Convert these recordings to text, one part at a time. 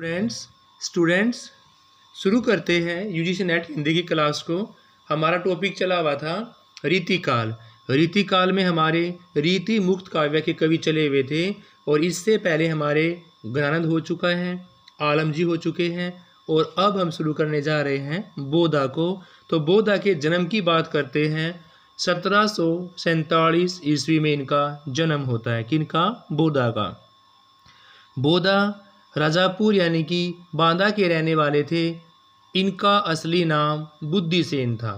Students शुरू करते हैं यूजीसी नेट हिंदी की क्लास को। हमारा टॉपिक चला हुआ था रीतिकाल। रीतिकाल में हमारे रीति मुक्त काव्य के कवि चले हुए थे और इससे पहले हमारे ज्ञानंद हो चुका है, आलम जी हो चुके हैं और अब हम शुरू करने जा रहे हैं बोधा को। तो बोधा के जन्म की बात करते हैं। 1747 ईस्वी में इनका जन्म होता है। किनका? बोधा का। बोधा राजापुर यानी कि बांदा के रहने वाले थे। इनका असली नाम बुद्धिसेन था।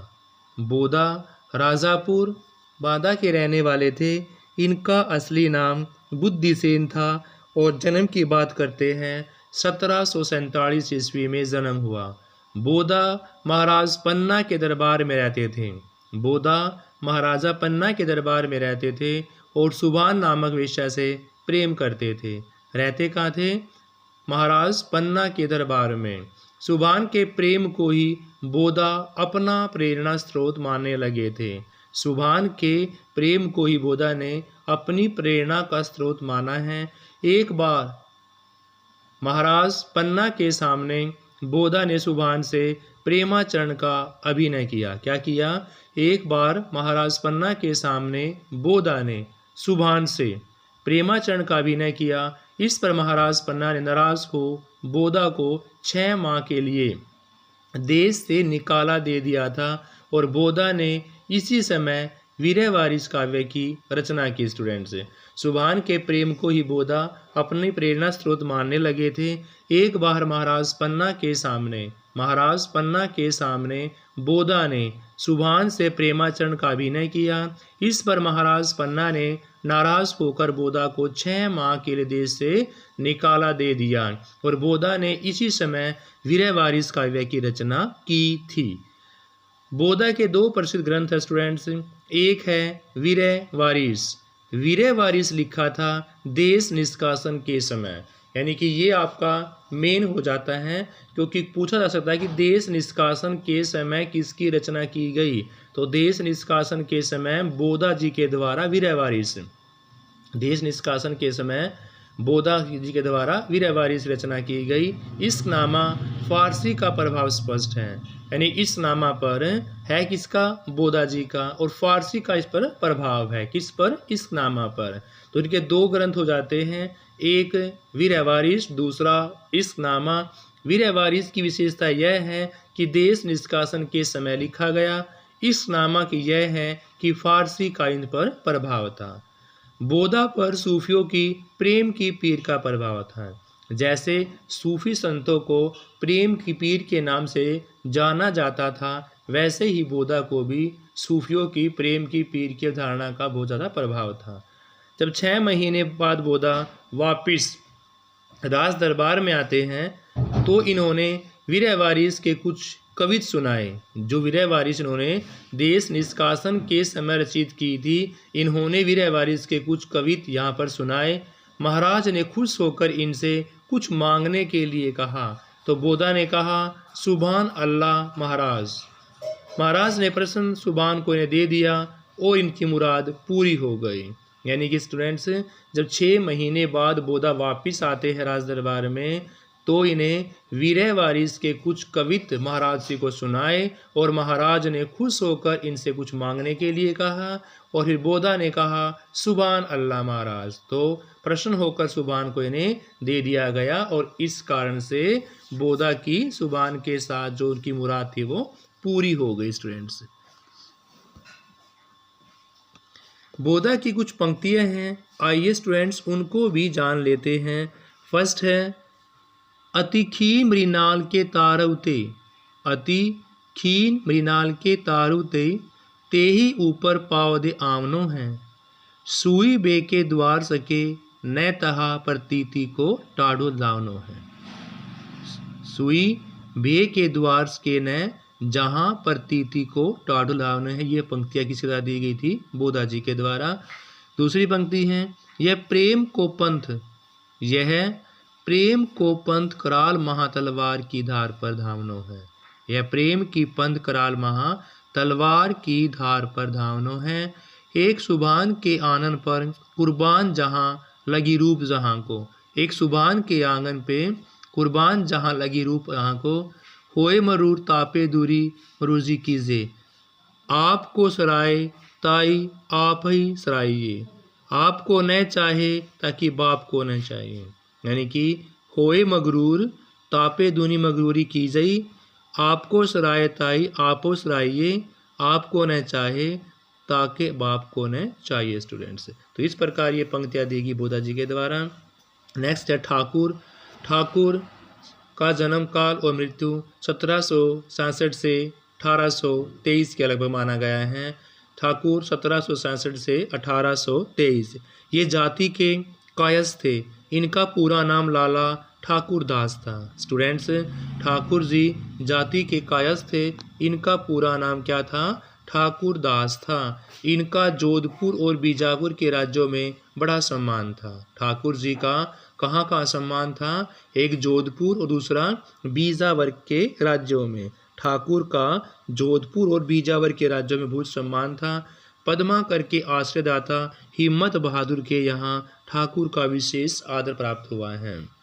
बोधा राजापुर बांदा के रहने वाले थे। इनका असली नाम बुद्धिसेन था और जन्म की बात करते हैं 1747 ईस्वी में जन्म हुआ। बोधा महाराज पन्ना के दरबार में रहते थे। बोधा महाराजा पन्ना के दरबार में रहते थे और सुभान नामक वेश्या से प्रेम करते थे। रहते कहाँ थे? महाराज पन्ना के दरबार में। सुभान के प्रेम को ही बोधा अपना प्रेरणा स्रोत मानने लगे थे। सुभान के प्रेम को ही बोधा ने अपनी प्रेरणा का स्रोत माना है। एक बार महाराज पन्ना के सामने बोधा ने सुभान से प्रेमाचरण का अभिनय किया। क्या किया? एक बार महाराज पन्ना के सामने बोधा ने सुभान से प्रेमाचरण का अभिनय किया। इस पर महाराज पन्ना ने नाराज हो बोधा को 6 माह के लिए देश से निकाला दे दिया था और बोधा ने इसी समय वीरय वारिस काव्य की रचना की। स्टूडेंट्स, सुभान के प्रेम को ही बोधा अपनी प्रेरणा स्रोत मानने लगे थे। एक बार महाराज पन्ना के सामने बोधा ने सुभान से प्रेमाचरण का अभिनय किया। इस पर महाराज पन्ना ने नाराज होकर बोधा को 6 माह के लिए देश से निकाला दे दिया और बोधा ने इसी समय वीरय वारिस काव्य की रचना की थी। बोधा के 2 प्रसिद्ध ग्रंथ है स्टूडेंट्स। एक है वीरय वारिस। वीरय वारिस लिखा था देश निष्कासन के समय, यानी कि ये आपका मेन हो जाता है क्योंकि पूछा जा सकता है कि देश निष्कासन के समय किसकी रचना की गई। तो देश निष्कासन के समय बोधा जी के द्वारा वीरय वारिस, देश निष्कासन के समय बोधा जी के द्वारा वीरय वारिस रचना की गई। इस नामा फारसी का प्रभाव स्पष्ट है, यानी इस नामा पर है किसका? बोधा जी का, और फारसी का इस पर प्रभाव है। किस पर? इस नामा पर। तो इनके 2 ग्रंथ हो जाते हैं, एक वीरय वारिस, दूसरा इस नामा। वीरय वारिस की विशेषता यह है कि देश निष्कासन के समय लिखा गया। इस नामा की यह है कि फारसी का इन पर प्रभाव था। बोधा पर सूफियों की प्रेम की पीर का प्रभाव था। जैसे सूफी संतों को प्रेम की पीर के नाम से जाना जाता था, वैसे ही बोधा को भी सूफियों की प्रेम की पीर की धारणा का बहुत ज़्यादा प्रभाव था। जब 6 महीने बाद बोधा वापिस राज दरबार में आते हैं तो इन्होंने वीरय वारिस के कुछ कवित सुनाए। जो वीरय वारिस इन्होंने देश निष्कासन के समय रचित की थी, इन्होंने वीरय वारिस के कुछ कवित यहाँ पर सुनाए। महाराज ने खुश होकर इनसे कुछ मांगने के लिए कहा तो बोधा ने कहा, सुभान अल्लाह महाराज। महाराज ने प्रसन्न सुभान को इन्हें दे दिया और इनकी मुराद पूरी हो गई। यानी कि स्टूडेंट्स, जब 6 महीने बाद बोधा वापिस आते हैं राज दरबार में तो इन्हें वीरय वारिस के कुछ कवित महाराज जी को सुनाए और महाराज ने खुश होकर इनसे कुछ मांगने के लिए कहा और फिर बोधा ने कहा, सुभान अल्लाह महाराज। तो प्रसन्न होकर सुभान को इन्हें दे दिया गया और इस कारण से बोधा की सुभान के साथ जो उनकी मुराद थी वो पूरी हो गई। स्टूडेंट्स, बोधा की कुछ पंक्तियां हैं, आइए स्टूडेंट्स उनको भी जान लेते हैं। फर्स्ट है, अति खीन मृणाल के तारवते, अति खीन मृणाल के तारुते, ते ही ऊपर पाव दे आमनो हैं। सुई बे के द्वार सके, न तहा प्रतीति को टाढ़ो लावनो है। सुई बे के द्वार के न जहाँ प्रतीति को टाढ़ो लावनो है। ये पंक्तियाँ किसके द्वारा दी गई थी? बोधा जी के द्वारा। दूसरी पंक्ति है, यह प्रेम को पंथ कराल महा तलवार की धार पर धावनो है। यह प्रेम की पंथ कराल महा तलवार की धार पर धावनो है। एक सुभान के आंगन पर कुर्बान जहाँ लगी रूप जहाँ को। एक सुभान के आंगन पे कुर्बान जहाँ लगी रूप यहाँ को, होए मरूर तापे दूरी मरूजी कीजे, आपको सराय ताई आप ही सराइए, आपको न चाहे ताकि बाप को न चाहिए। यानी कि होए मगरूर तापे दूनी मगरूरी की जई, आपको सराय ताई आपो सराइए, आपको न चाहे ताकि बाप को न चाहिए। स्टूडेंट्स, तो इस प्रकार ये पंक्तियाँ दी गई बोधा जी के द्वारा। नेक्स्ट है ठाकुर। ठाकुर का जन्म काल और मृत्यु 1767 से 1823 के लगभग माना गया है। ठाकुर 1767 से 1823। ये जाति के कायस्थ थे। इनका पूरा नाम लाला ठाकुर दास था। स्टूडेंट्स, ठाकुर जी जाति के कायस्थ थे। इनका पूरा नाम क्या था? ठाकुर दास था। इनका जोधपुर और बीजापुर के राज्यों में बड़ा सम्मान था। ठाकुर जी का कहाँ सम्मान था? एक जोधपुर और दूसरा बीजावर के राज्यों में। ठाकुर का जोधपुर और बीजावर के राज्यों में बहुत सम्मान था। पद्माकर के आश्रयदाता हिम्मत बहादुर के यहाँ ठाकुर का विशेष आदर प्राप्त हुआ है।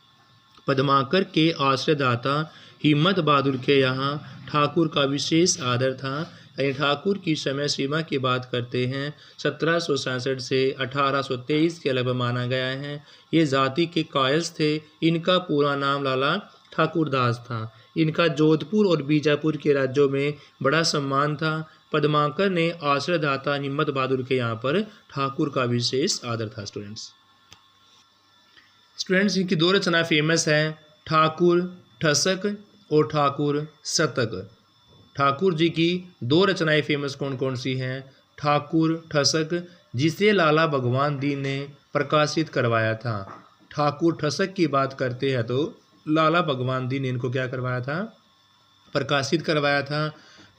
पद्माकर के आश्रयदाता हिम्मत बहादुर के यहाँ ठाकुर का विशेष आदर था। ठाकुर की समय सीमा की बात करते हैं 1767 से 1823 के लगभग माना गया है। ये जाति के कायस्थ थे। इनका पूरा नाम लाला ठाकुर दास था। इनका जोधपुर और बीजापुर के राज्यों में बड़ा सम्मान था। पद्माकर ने आश्रयदाता हिम्मत बहादुर के यहाँ पर ठाकुर का विशेष आदर था। स्टूडेंट्स, इनकी दो रचना फेमस है, ठाकुर ठसक और ठाकुर शतक। ठाकुर जी की दो रचनाएं फेमस कौन कौन सी हैं? ठाकुर ठसक, जिसे लाला भगवान दीन ने प्रकाशित करवाया था। ठाकुर ठसक की बात करते हैं तो लाला भगवान दीन ने इनको क्या करवाया था? प्रकाशित करवाया था।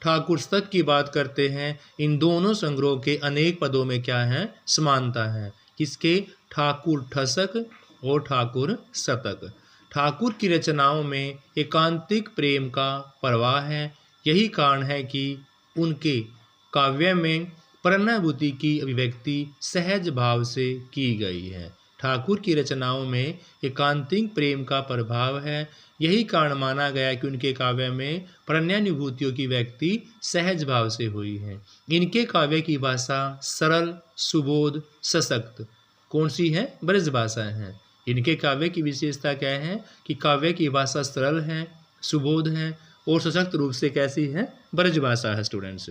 ठाकुर शतक की बात करते हैं, इन दोनों संग्रहों के अनेक पदों में क्या है? समानता है। किसके? ठाकुर ठसक और ठाकुर शतक। ठाकुर की रचनाओं में एकांतिक प्रेम का प्रवाह है। यही कारण है कि उनके काव्य में प्रणयभूति की अभिव्यक्ति सहज भाव से की गई है। ठाकुर की रचनाओं में एकांतिक प्रेम का प्रभाव है। यही कारण माना गया कि उनके काव्य में प्रणयानुभूतियों की व्यक्ति सहज भाव से हुई है। इनके काव्य की भाषा सरल, सुबोध, सशक्त कौन सी है? ब्रज भाषा है। इनके काव्य की विशेषता क्या है? कि काव्य की भाषा सरल है, सुबोध है और सशक्त रूप से कैसी है? ब्रज भाषा है। स्टूडेंट्स,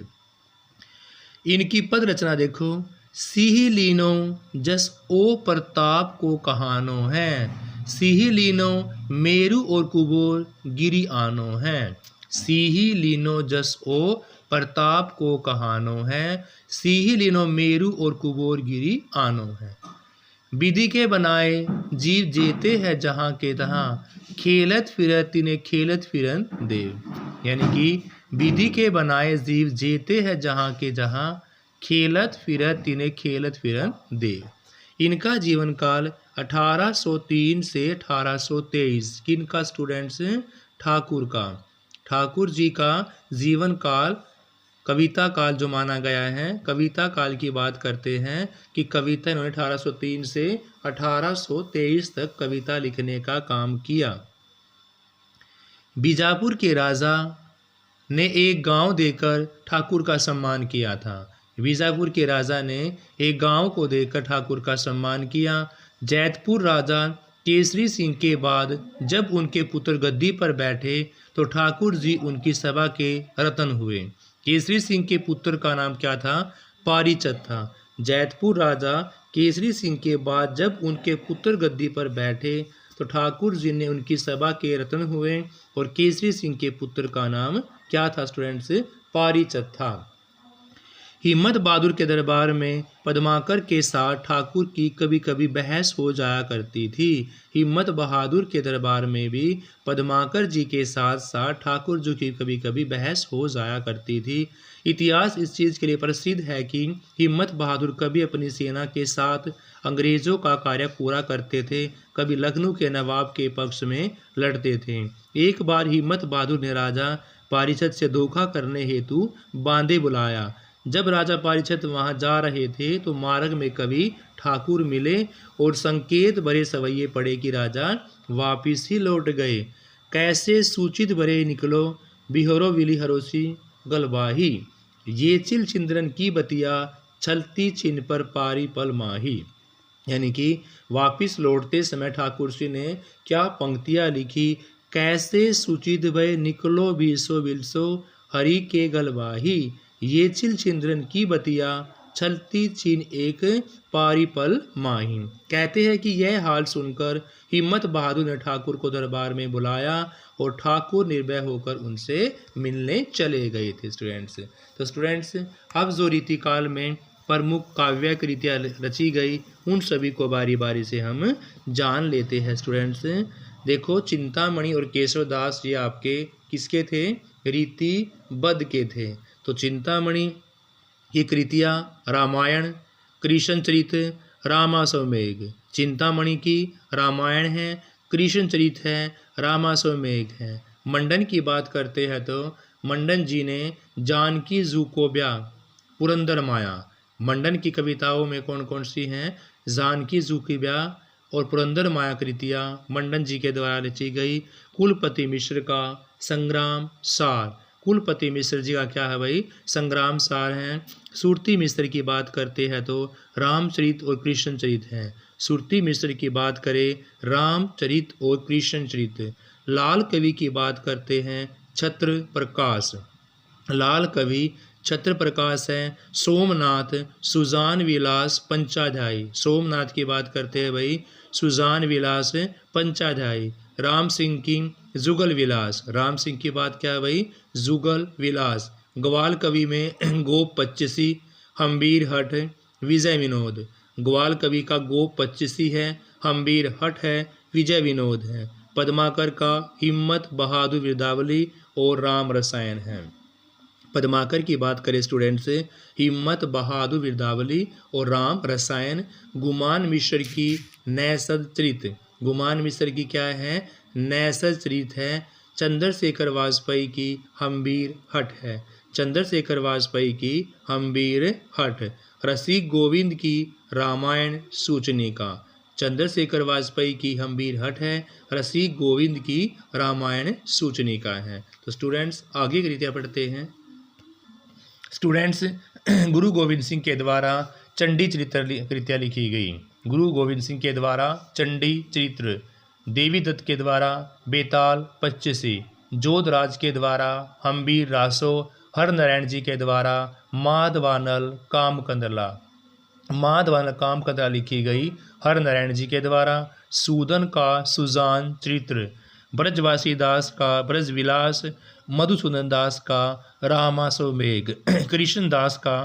इनकी पद रचना देखो, सिहि लीनो जस ओ प्रताप को कहानो है, सिहि लीनो मेरु और कुबोर गिरी आनो है। सिहि लीनो जस ओ प्रताप को कहानो है, सिहि लीनो मेरु और कुबोर गिरी आनो है। विधि के बनाए जीव जेते हैं जहाँ के तहाँ, खेलत फिरत तिने खेलत फिरन देव। यानी कि विधि के बनाए जीव जेते हैं जहाँ के जहाँ, खेलत फिरत तिने खेलत फिरन देव। इनका जीवन काल 1803 से 1823। किनका? स्टूडेंट्स, ठाकुर का। ठाकुर जी का जीवन काल कविता काल जो माना गया है। कविता काल की बात करते हैं कि कविता इन्होंने 1803 से 1823 तक कविता लिखने का काम किया। बीजापुर के राजा ने एक गांव देकर ठाकुर का सम्मान किया था। बीजापुर के राजा ने एक गांव को देकर ठाकुर का सम्मान किया। जैतपुर राजा केसरी सिंह के बाद जब उनके पुत्र गद्दी पर बैठे तो ठाकुर जी उनकी सभा के रत्न हुए। केसरी सिंह के पुत्र का नाम क्या था? पारीचत था। जैतपुर राजा केसरी सिंह के बाद जब उनके पुत्र गद्दी पर बैठे तो ठाकुर जी ने उनकी सभा के रत्न हुए और केसरी सिंह के पुत्र का नाम क्या था? स्टूडेंट्स, पारीचत था। हिम्मत बहादुर के दरबार में पद्माकर के साथ ठाकुर की कभी कभी बहस हो जाया करती थी। हिम्मत बहादुर के दरबार में भी पद्माकर जी के साथ साथ ठाकुर जी की कभी कभी बहस हो जाया करती थी। इतिहास इस चीज़ के लिए प्रसिद्ध है कि हिम्मत बहादुर कभी अपनी सेना के साथ अंग्रेज़ों का कार्य पूरा करते थे, कभी लखनऊ के नवाब के पक्ष में लड़ते थे। एक बार हिम्मत बहादुर ने राजा पारीचत से धोखा करने हेतु बांदे बुलाया। जब राजा पारीचत वहां जा रहे थे तो मार्ग में कभी ठाकुर मिले और संकेत भरे सवैये पड़े कि राजा वापिस ही लौट गए। कैसे सूचित भरे निकलो, बिहरो विली हरोसी गलबाही। ये चिल चिंद्रन की बतिया, छलती चिन्ह पर पारी पल माही। यानी कि वापिस लौटते समय ठाकुर श्री ने क्या पंक्तियाँ लिखी। कैसे सूचित भय निकलो बीसो बिलसो, हरि के गलबाही। ये चिल चिंद्रन की बतिया, छलती चीन एक पारी पल माही। कहते हैं कि यह हाल सुनकर हिम्मत बहादुर ने ठाकुर को दरबार में बुलाया और ठाकुर निर्भय होकर उनसे मिलने चले गए थे स्टूडेंट्स। तो स्टूडेंट्स, अब जो रीतिकाल में प्रमुख काव्य कृतियाँ रची गई उन सभी को बारी बारी से हम जान लेते हैं स्टूडेंट्स। देखो, चिंतामणि और केशवदास ये आपके किसके थे? रीतिबद्ध के थे। तो चिंतामणि की कृतियाँ रामायण, कृष्णचरित, रामाश्वमेघ। चिंतामणि की रामायण है, कृष्णचरित है, रामाश्वमेघ है। मंडन की बात करते हैं तो मंडन जी ने जानकी जूकोब्या, पुरंदर माया। मंडन की कविताओं में कौन कौन सी हैं? जानकी जूकोब्या और पुरंदर माया कृतियाँ मंडन जी के द्वारा रची गई। कुलपति मिश्र का संग्राम सार, कुलपति मिश्र जी का क्या है भाई? संग्राम सार हैं। सुरती मिश्र की बात करते हैं तो रामचरित और कृष्णचरित हैं। सुरती मिश्र की बात करें, रामचरित और कृष्णचरित। लाल कवि की बात करते हैं, छत्र प्रकाश। लाल कवि छत्र प्रकाश हैं। सोमनाथ, सुजान विलास पंचाध्यायी। सोमनाथ की बात करते हैं भाई, सुजान विलास पंचाध्यायी। राम सिंह की जुगल विलास। राम सिंह की बात क्या है भाई? जुगल विलास। ग्वाल कवि में गोप पच्चीसी, हम्बीर हठ, विजय विनोद। ग्वाल कवि का गोप पच्चीसी है, हम्बीर हठ है, विजय विनोद है। पद्माकर का हिम्मत बहादुर गिरदावली और राम रसायन है। पद्माकर की बात करें स्टूडेंट्स, हिम्मत बहादुर गिरदावली और राम रसायन। गुमान मिश्र की नैषध चरित। गुमान मिश्र की क्या है? नैषध चरित है। चंद्रशेखर वाजपेयी की हम्बीर हठ है। चंद्रशेखर वाजपेयी की हम्बीर हठ। रसिक गोविंद की रामायण सूचनिका। चंद्रशेखर वाजपेयी की हम्बीर हठ है, रसिक गोविंद की रामायण सूचनिका है। तो स्टूडेंट्स, आगे की रीतियाँ पढ़ते हैं। स्टूडेंट्स, गुरु गोविंद सिंह के द्वारा चंडी चरित्र कृतियाँ लिखी गई। गुरु गोविंद सिंह के द्वारा चंडी चरित्र। देवी दत्त के द्वारा बेताल पच्चीसी। जोधराज के द्वारा हम्बीर रासो। हरनारायण जी के द्वारा माधवानल कामकंदला। माधवानल कामकंदला लिखी गई हरनारायण जी के द्वारा। सूदन का सुजान चरित्र। ब्रजवासी दास का ब्रजविलास। मधुसूदन दास का रामाश्वमेघ। कृष्णदास का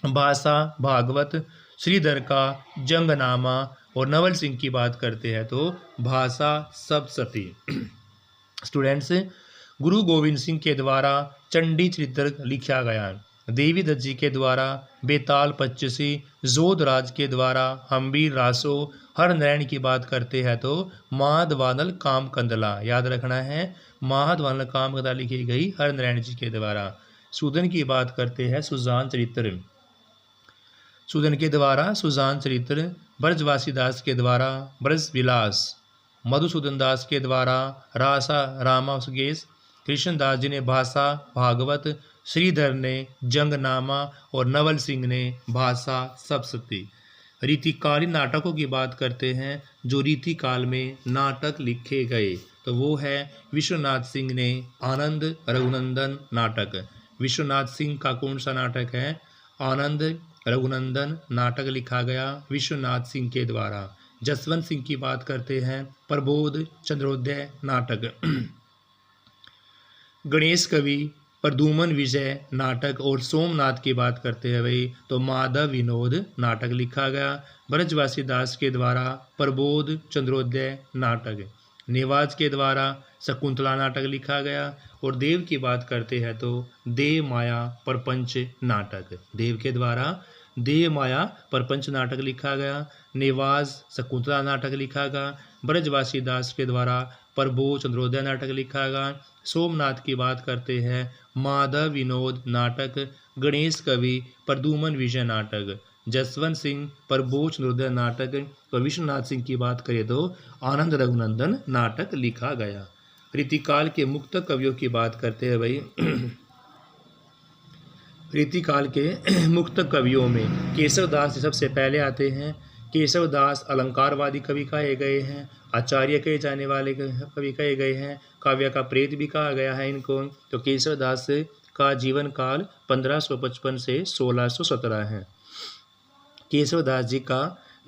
भाषा भागवत। श्रीधर का जंगनामा। और नवल सिंह की बात करते हैं तो भाषा सप्तशती। स्टूडेंट्स, गुरु गोविंद सिंह के द्वारा चंडी चरित्र लिखा गया। देवी दत्त जी के द्वारा बेताल पच्चीसी। जोधराज के द्वारा हम्बीर रासो। हरनारायण की बात करते हैं तो माधवानल कामकंदला। याद रखना है, माधवानल कामकंदला लिखी गई हरनारायण जी के द्वारा। सूदन की बात करते हैं सुजान चरित्र। सूदन के द्वारा सुजान चरित्र। ब्रजवासी दास के द्वारा ब्रजविलास। मधुसूदन दास के द्वारा रासा रामासुगेश। कृष्णदास जी ने भाषा भागवत। श्रीधर ने जंगनामा और नवल सिंह ने भाषा सप्तशती। रीतिकालीन नाटकों की बात करते हैं, जो रीतिकाल में नाटक लिखे गए तो वो है विश्वनाथ सिंह ने आनंद रघुनंदन नाटक। विश्वनाथ सिंह का कौन सा नाटक है? आनंद रघुनंदन नाटक लिखा गया विश्वनाथ सिंह के द्वारा। जसवंत सिंह की बात करते हैं, प्रबोध चंद्रोदय नाटक। गणेश कवि प्रद्युमन विजय नाटक। और सोमनाथ की बात करते हैं भाई तो माधव विनोद नाटक लिखा गया ब्रजवासी दास के द्वारा। प्रबोध चंद्रोदय नाटक। नेवाज के द्वारा शकुंतला नाटक लिखा गया। और देव की बात करते हैं तो देव माया प्रपंच नाटक। देव के द्वारा देव माया प्रपंच नाटक लिखा गया। नेवाज शकुंतला नाटक लिखा गया। ब्रजवासी दास के द्वारा प्रबोध चंद्रोदय नाटक लिखा गया। सोमनाथ की बात करते हैं, माधव विनोद नाटक। गणेश कवि प्रद्युमन विजय नाटक। जसवंत सिंह, प्रभु चंद्रोदय नाटक। और विश्वनाथ सिंह की बात करें तो आनंद रघुनंदन नाटक लिखा गया। रीतिकाल के मुक्त कवियों की बात करते हैं भाई। रीतिकाल के मुक्त कवियों में केशवदास सबसे पहले आते हैं। केशवदास अलंकारवादी कवि कहे गए हैं, आचार्य कहे जाने वाले कवि कहे गए हैं, काव्य का प्रेत भी कहा गया है इनको। तो केशवदास का जीवन काल 1555 से 1617 है। केशवदास जी का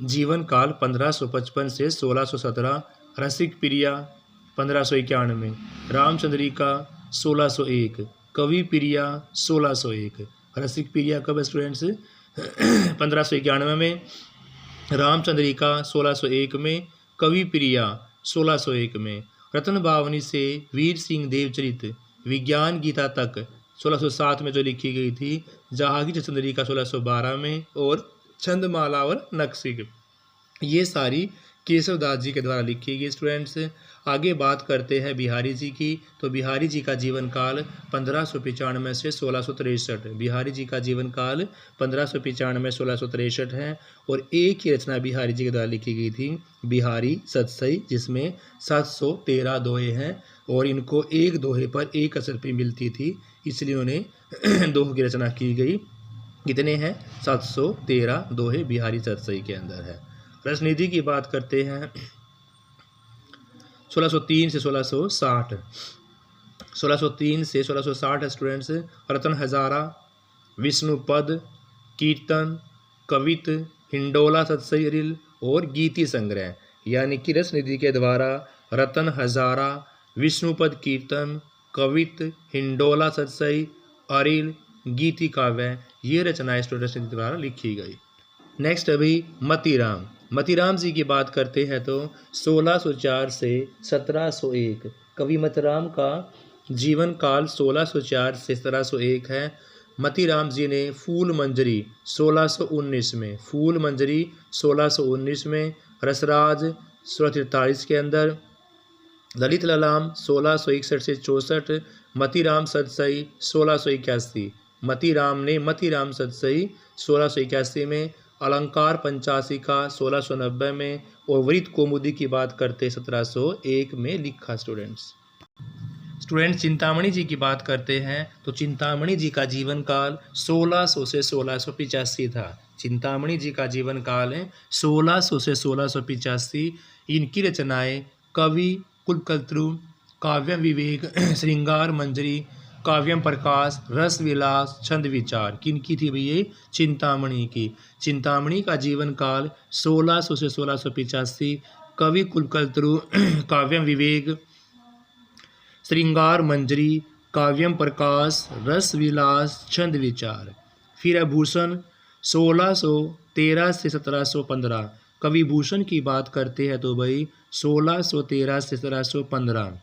जीवन काल 1555 से 1617। रसिक प्रिया 1591, रामचंद्रिका 1601, कवि प्रिया 1601। रसिक प्रिया कब स्टूडेंट्स 1591 में, रामचंद्रिका 1601 में, कवि प्रिया 1601 में। रत्न बावनी से वीर सिंह देवचरित विज्ञान गीता तक 1607 में जो लिखी गई थी। जहांगीर चंद्रिका 1612 में, और छंदमाला और नक्सिक ये सारी केशवदास जी के द्वारा लिखी गई स्टूडेंट्स। आगे बात करते हैं बिहारी जी की। तो बिहारी जी का जीवन काल 1595 से 1663। बिहारी जी का जीवन काल 1595 1663 है। और एक ही रचना बिहारी जी के द्वारा लिखी गई थी, बिहारी सतसई, जिसमें 713 दोहे हैं और इनको एक दोहे पर 1 रुपये मिलती थी, इसलिए उन्हें दोहे की रचना की गई। कितने हैं? 713 दोहे बिहारी सतसई के अंदर है। रसनिधि की बात करते हैं 1603 से 1660। 1603 से 1660 स्टूडेंट्स। रतन हजारा, विष्णुपद, कीर्तन, कवित, हिंडोला सतसई रिल और गीति संग्रह। यानी कि रसनिधि के द्वारा रतन हजारा, विष्णुपद कीर्तन, कवित, हिंडोला सतसई, अरिल, गीति काव्य ये रचनाएं स्टूडेंट्स के द्वारा लिखी गई। नेक्स्ट अभी मतीराम। मतीराम जी की बात करते हैं तो 1604 से 1701। कवि मतीराम का जीवन काल 1604 से 1701 है। मतीराम जी ने फूल मंजरी 1619 में, फूल मंजरी 1619 में, रसराज 1643 के अंदर, ललित ललाम 1661 से 64, मतीराम सतसई 1681। मतीराम ने मतीराम सतसई 1681 में, अलंकार पंचाशिका 1690 में और वृत्त कौमुदी की बात करते 1701 में लिखा स्टूडेंट्स चिंतामणि जी की बात करते हैं तो चिंतामणि जी का जीवन काल 1600 से 1685 था। चिंतामणि जी का जीवन काल है 1600 से 1685। इनकी रचनाएं कवि कुलकर्तृ, काव्य विवेक, श्रृंगार मंजरी, काव्यम प्रकाश, रस विलास, छंद विचार किनकी थी भैया? चिंतामणि की। चिंतामणि का जीवन काल 1600 से 1685। कवि कुलकर्तृ, काव्यम विवेक, श्रृंगार मंजरी, काव्यम प्रकाश, रस विलास, छंद विचार। फिर है भूषण 1613 से 1715। कवि भूषण की बात करते हैं तो भाई 1613 से 1715।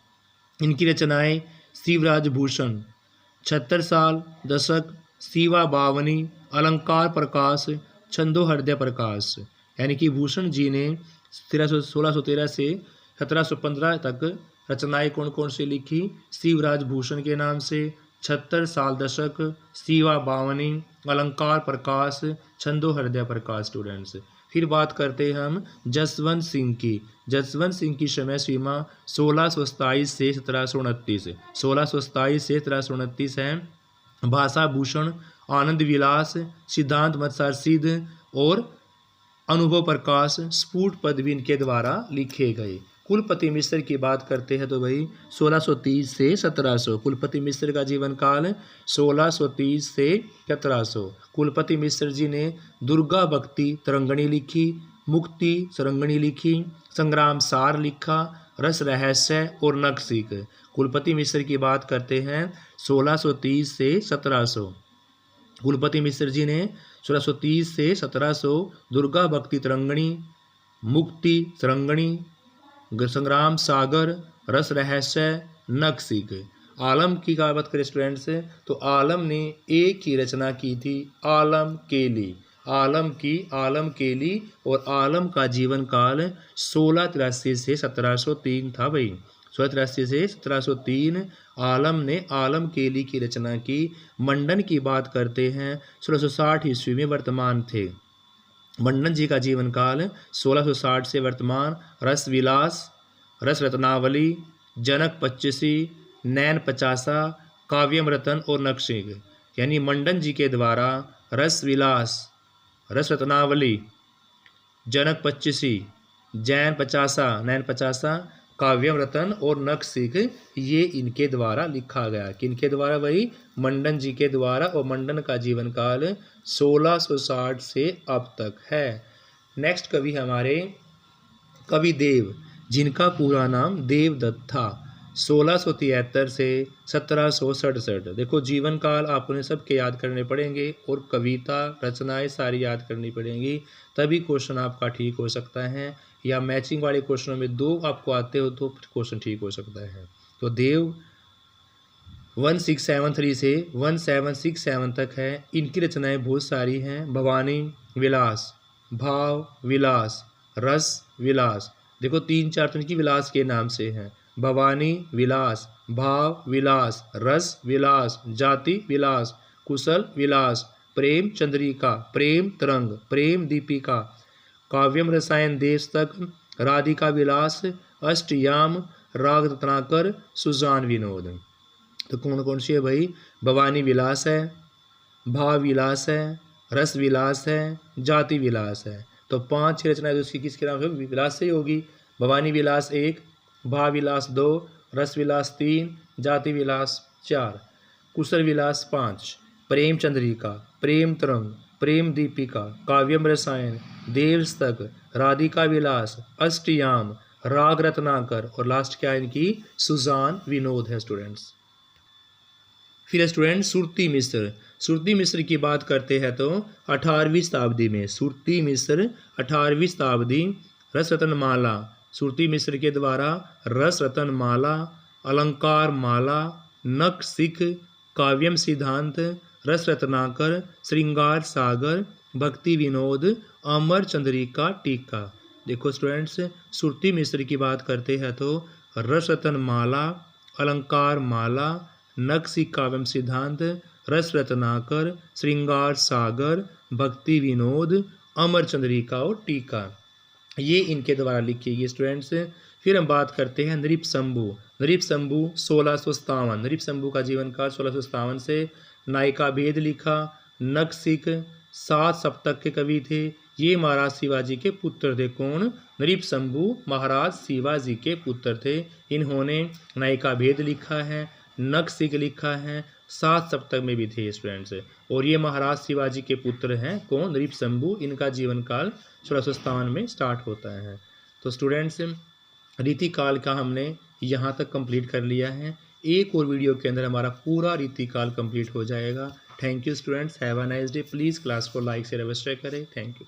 इनकी रचनाएं शिवराज भूषण, 76 साल दशक, शिवा बावनी, अलंकार प्रकाश, छंदो हृदय प्रकाश। यानी कि भूषण जी ने 1613 से 1715 तक रचनाएं कौन कौन सी लिखी? शिवराज भूषण के नाम से, 76 साल दशक, शिवा बावनी, अलंकार प्रकाश, छंदो हृदय प्रकाश स्टूडेंट्स। फिर बात करते हैं हम जसवंत सिंह की। जसवंत सिंह की समय सीमा 1627 से 1729। 1627 से 1729 है। भाषा भूषण, आनंद विलास, सिद्धांत मत्सार सिद्ध और अनुभव प्रकाश, स्फुट पद भी इनके द्वारा लिखे गए। कुलपति मिश्र की बात करते हैं तो भाई 1630 से 1700। कुलपति मिश्र का जीवन काल 1630 से 1700। कुलपति मिश्र जी ने दुर्गा भक्ति तरंगणी लिखी, मुक्ति सरंगणी लिखी, संग्राम सार लिखा, रस रहस्य और नक्सिक। कुलपति मिश्र की बात करते हैं 1630 से 1700। कुलपति मिश्र जी ने 1630 से 1700 दुर्गा भक्ति तरंगणी, मुक्ति सरंगणी, संग्राम सागर, रस रहस्य, नक्सिक। आलम की बात करें स्टूडेंट्स तो आलम ने एक ही रचना की थी, आलम केली। आलम केली और आलम का जीवन काल 1683 से 1703 था भाई। 1683 से 1703 आलम ने आलम केली की रचना की। मंडन की बात करते हैं 1660 ईस्वी में वर्तमान थे। मंडन जी का जीवन काल 1660 से वर्तमान। रस विलास, रस रत्नावली, जनक पच्चीसी, नैन पचासा, काव्यम रतन और नक्शिक। यानी मंडन जी के द्वारा रस विलास, रस रत्नावली, जनक पच्चीसी, जैन पचासा, नैन पचासा, काव्यम रतन और नक्शिक, ये इनके द्वारा लिखा गया। किनके द्वारा? वही मंडन जी के द्वारा। और मंडन का जीवन काल 1660 से अब तक है। नेक्स्ट कवि हमारे कवि देव, जिनका पूरा नाम देवदत्त था। 1673 से 1767। देखो जीवन काल आपने सबके याद करने पड़ेंगे और कविता रचनाएं सारी याद करनी पड़ेंगी, तभी क्वेश्चन आपका ठीक हो सकता है। या मैचिंग वाले क्वेश्चनों में 2 आपको आते हो तो क्वेश्चन ठीक हो सकता है। तो देव 1673 से 1767 तक है। इनकी रचनाएं बहुत सारी हैं। भवानी विलास, भाव विलास, रस विलास। देखो 3-4 तो इनकी विलास के नाम से हैं। भवानी विलास, भाव विलास, रस विलास, जाति विलास, कुशल विलास, प्रेम चंद्रिका, प्रेम तरंग, प्रेम दीपिका, काव्यम रसायन देश तक, राधिका विलास, अष्टयाम, राग रत्नाकर, सुजान विनोद। तो कौन कौन सी है भाई? भवानी विलास है, भाव विलास है, रस विलास है, जाति विलास है। तो 5-6 रचनाएं तो उसकी किसके नाम से? विलास से ही होगी। भवानी विलास 1, भाव विलास 2, रस विलास 3, जाति विलास 4, कुशल विलास 5, प्रेम चंद्रिका, प्रेम तरंग, प्रेम दीपिका, काव्यम रसायन, देवस्तक, राधिका विलास, अष्टयाम, राग रत्नाकर और लास्ट क्या है इनकी? सुजान विनोद है स्टूडेंट्स। फिर स्टूडेंट सुरती मिश्र। सुरती मिश्र की बात करते हैं तो 18वीं शताब्दी में सुरती मिश्र 18वीं शताब्दी रस रतन माला, सुरती मिश्र के द्वारा रस रतन माला, अलंकार माला, नक सिख, काव्यम सिद्धांत, रस रत्नाकर, श्रृंगार सागर, भक्ति विनोद, अमर चंद्रिका टीका। देखो स्टूडेंट्स सुरती मिश्र की बात करते हैं तो रस रतन माला, अलंकार माला, नक्सिक काव्यम सिद्धांत, रस रत्नाकर, श्रृंगार सागर, भक्ति विनोद, अमर चंद्रिका और टीका, ये इनके द्वारा लिखी गई स्टूडेंट्स। फिर हम बात करते हैं नृप शंभु। नृप शंभु 1657। नृप शंभु का जीवन काल 1657 से। नायिका भेद लिखा। नक्सिक 7 सप्तक के कवि थे। ये महाराज शिवाजी के पुत्र थे। कौन? नृप शंभु महाराज शिवाजी के पुत्र थे। इन्होंने नायिका भेद लिखा है, नक्सिक लिखा है, 7 सप्तक में भी थे स्टूडेंट्स। और ये महाराज शिवाजी के पुत्र हैं। कौन? नृप शंभु। इनका जीवन काल 1657 में स्टार्ट होता है। तो स्टूडेंट्स रीतिकाल का हमने यहाँ तक कंप्लीट कर लिया है। एक और वीडियो के अंदर हमारा पूरा रीतिकाल कंप्लीट हो जाएगा। Thank you students, have a nice day. Please class को लाइक शेयर अवश्य करें। Thank you.